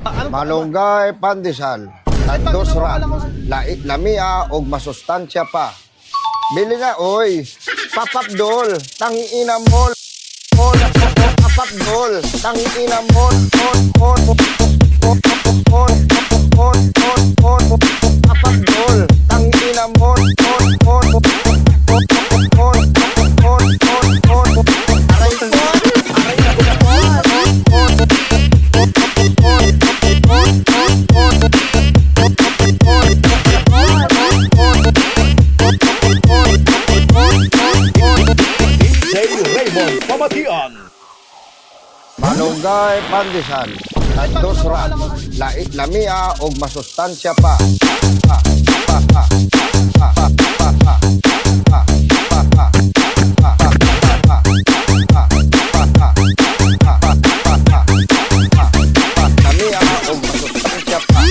Malunggay, pandesal, tandosra, lamia og masustansya pa. Bili na, oy. Papapdol, tangiina mo. Papapdol, tangiina mo. Papapdol, tangiina mo. Malunggay, pandesal, tandosra, lamia og masustansya pa. Lamia og masustansya pa.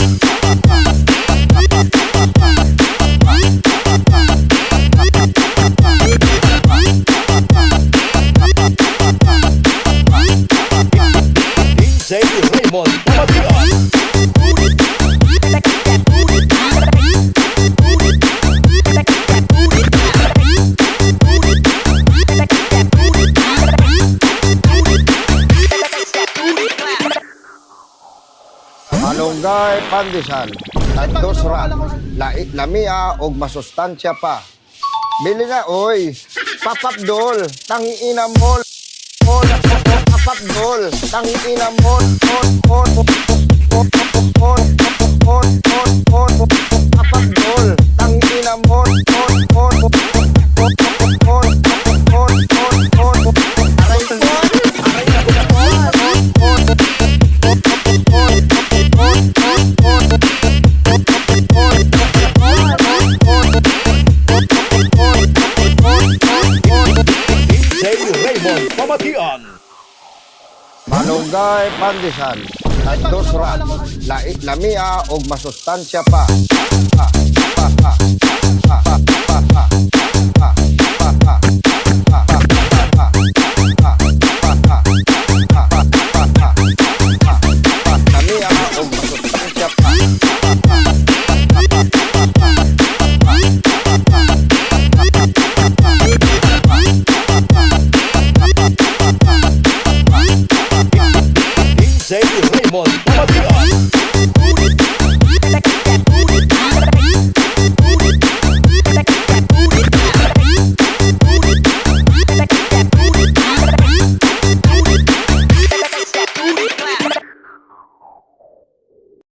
Malunggay, pandesal, tandosra, lamia og masustansya pa. Bili na, oy. Papapdol, tangiina mo. Papapdol, tangiina mo. Papapdol, tangiina mo. Malunggay, pandesal, tandosra, lamia og masustansya pa. Lamia og masustansya pa. Raymond,